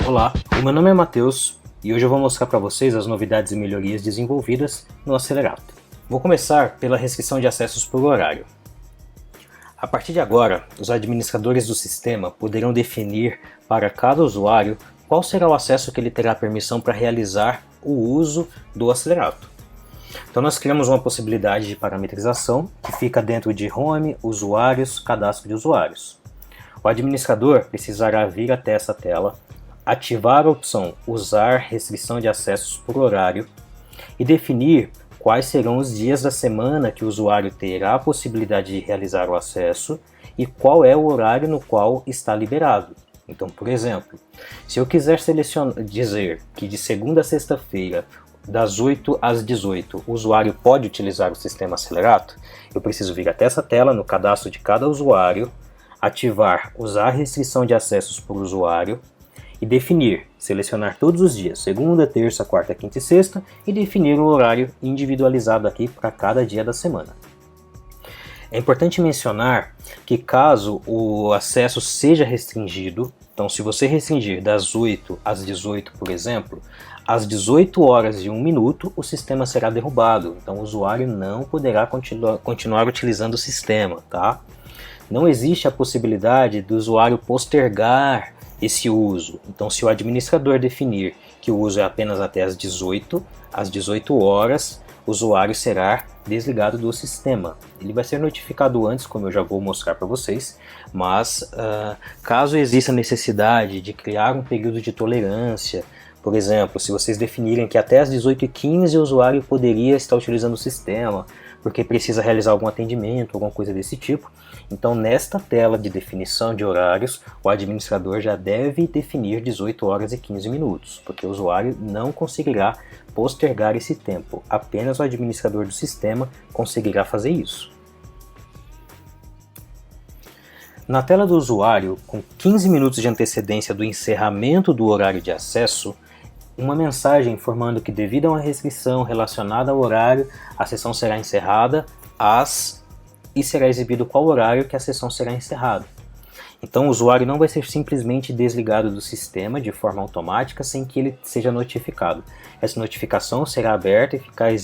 Olá, o meu nome é Matheus e hoje eu vou mostrar para vocês as novidades e melhorias desenvolvidas no Acelerato. Vou começar pela restrição de acessos por horário. A partir de agora, os administradores do sistema poderão definir para cada usuário qual será o acesso que ele terá permissão para realizar o uso do Acelerato. Então nós criamos uma possibilidade de parametrização que fica dentro de Home, Usuários, Cadastro de Usuários. O administrador precisará vir até essa tela, ativar a opção Usar restrição de acessos por horário e definir quais serão os dias da semana que o usuário terá a possibilidade de realizar o acesso e qual é o horário no qual está liberado. Então, por exemplo, se eu quiser dizer que de segunda a sexta-feira, das 8 às 18, o usuário pode utilizar o sistema Acelerato, eu preciso vir até essa tela no cadastro de cada usuário, ativar Usar restrição de acessos por usuário e definir, selecionar todos os dias, segunda, terça, quarta, quinta e sexta, e definir o horário individualizado aqui para cada dia da semana. É importante mencionar que caso o acesso seja restringido, então se você restringir das 8 às 18, por exemplo, às 18 horas e 1 minuto o sistema será derrubado, então o usuário não poderá continuar utilizando o sistema, tá? Não existe a possibilidade do usuário postergar esse uso. Então, se o administrador definir que o uso é apenas até às 18 horas, o usuário será desligado do sistema. Ele vai ser notificado antes, como eu já vou mostrar para vocês, mas caso exista necessidade de criar um período de tolerância, por exemplo, se vocês definirem que até às 18h15 o usuário poderia estar utilizando o sistema, porque precisa realizar algum atendimento, alguma coisa desse tipo, então nesta tela de definição de horários, o administrador já deve definir 18 horas e 15 minutos, porque o usuário não conseguirá postergar esse tempo, apenas o administrador do sistema conseguirá fazer isso. Na tela do usuário, com 15 minutos de antecedência do encerramento do horário de acesso, uma mensagem informando que devido a uma restrição relacionada ao horário, a sessão será encerrada e será exibido qual horário que a sessão será encerrada. Então o usuário não vai ser simplesmente desligado do sistema de forma automática sem que ele seja notificado. Essa notificação será aberta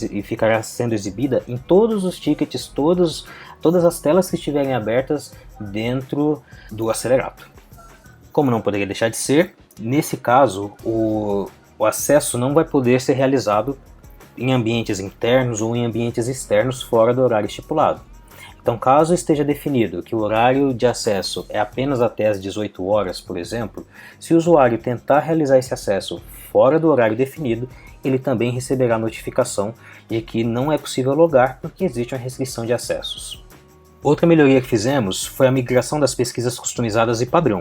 e ficará sendo exibida em todos os tickets, todas as telas que estiverem abertas dentro do Acelerato. Como não poderia deixar de ser, nesse caso o acesso não vai poder ser realizado em ambientes internos ou em ambientes externos fora do horário estipulado. Então, caso esteja definido que o horário de acesso é apenas até as 18 horas, por exemplo, se o usuário tentar realizar esse acesso fora do horário definido, ele também receberá notificação de que não é possível logar porque existe uma restrição de acessos. Outra melhoria que fizemos foi a migração das pesquisas customizadas e padrão.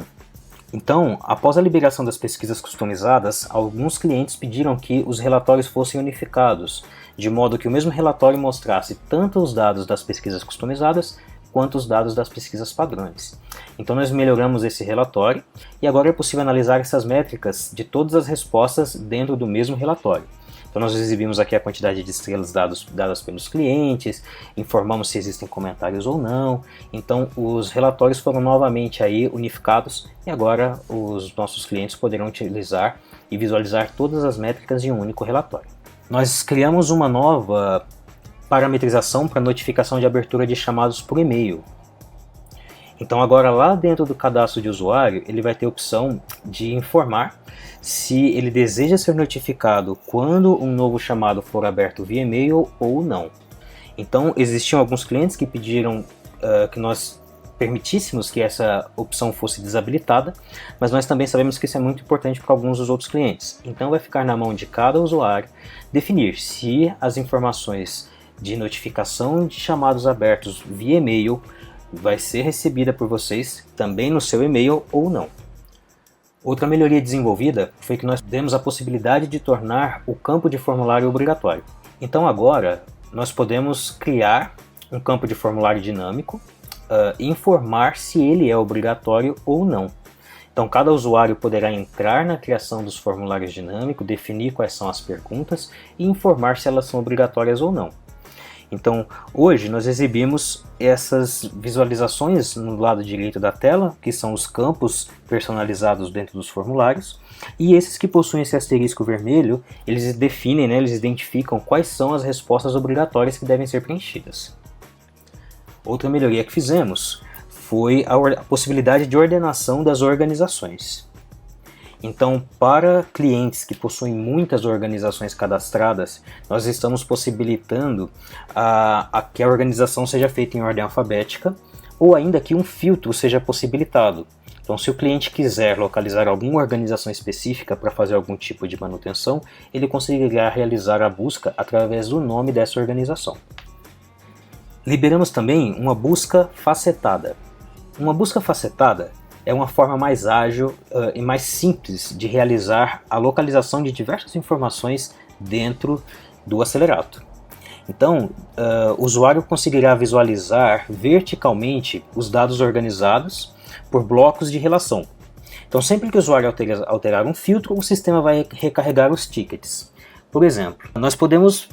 Então, após a liberação das pesquisas customizadas, alguns clientes pediram que os relatórios fossem unificados, de modo que o mesmo relatório mostrasse tanto os dados das pesquisas customizadas quanto os dados das pesquisas padrões. Então nós melhoramos esse relatório e agora é possível analisar essas métricas de todas as respostas dentro do mesmo relatório. Então nós exibimos aqui a quantidade de estrelas dadas pelos clientes, informamos se existem comentários ou não. Então os relatórios foram novamente aí unificados e agora os nossos clientes poderão utilizar e visualizar todas as métricas em um único relatório. Nós criamos uma nova parametrização para notificação de abertura de chamados por e-mail. Então agora lá dentro do cadastro de usuário ele vai ter a opção de informar se ele deseja ser notificado quando um novo chamado for aberto via e-mail ou não. Então existiam alguns clientes que pediram que nós permitíssemos que essa opção fosse desabilitada, mas nós também sabemos que isso é muito importante para alguns dos outros clientes. Então vai ficar na mão de cada usuário definir se as informações de notificação de chamados abertos via e-mail vai ser recebida por vocês também no seu e-mail ou não. Outra melhoria desenvolvida foi que nós demos a possibilidade de tornar o campo de formulário obrigatório. Então agora nós podemos criar um campo de formulário dinâmico e informar se ele é obrigatório ou não. Então cada usuário poderá entrar na criação dos formulários dinâmicos, definir quais são as perguntas e informar se elas são obrigatórias ou não. Então, hoje nós exibimos essas visualizações no lado direito da tela, que são os campos personalizados dentro dos formulários, e esses que possuem esse asterisco vermelho, eles definem, né, eles identificam quais são as respostas obrigatórias que devem ser preenchidas. Outra melhoria que fizemos foi a possibilidade de ordenação das organizações. Então, para clientes que possuem muitas organizações cadastradas, nós estamos possibilitando que a organização seja feita em ordem alfabética, ou ainda que um filtro seja possibilitado. Então, se o cliente quiser localizar alguma organização específica para fazer algum tipo de manutenção, ele conseguirá realizar a busca através do nome dessa organização. Liberamos também uma busca facetada. Uma busca facetada é uma forma mais ágil e mais simples de realizar a localização de diversas informações dentro do Acelerato. Então, o usuário conseguirá visualizar verticalmente os dados organizados por blocos de relação. Então, sempre que o usuário alterar um filtro, o sistema vai recarregar os tickets. Por exemplo, nós podemos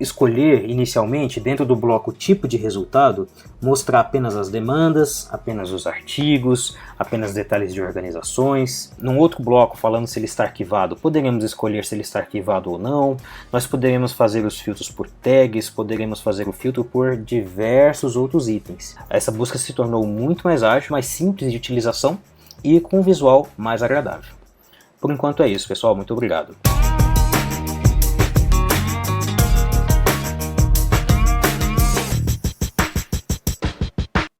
escolher inicialmente, dentro do bloco tipo de resultado, mostrar apenas as demandas, apenas os artigos, apenas detalhes de organizações. Num outro bloco, falando se ele está arquivado, poderemos escolher se ele está arquivado ou não. Nós poderemos fazer os filtros por tags, poderemos fazer o filtro por diversos outros itens. Essa busca se tornou muito mais ágil, mais simples de utilização e com um visual mais agradável. Por enquanto é isso, pessoal. Muito obrigado.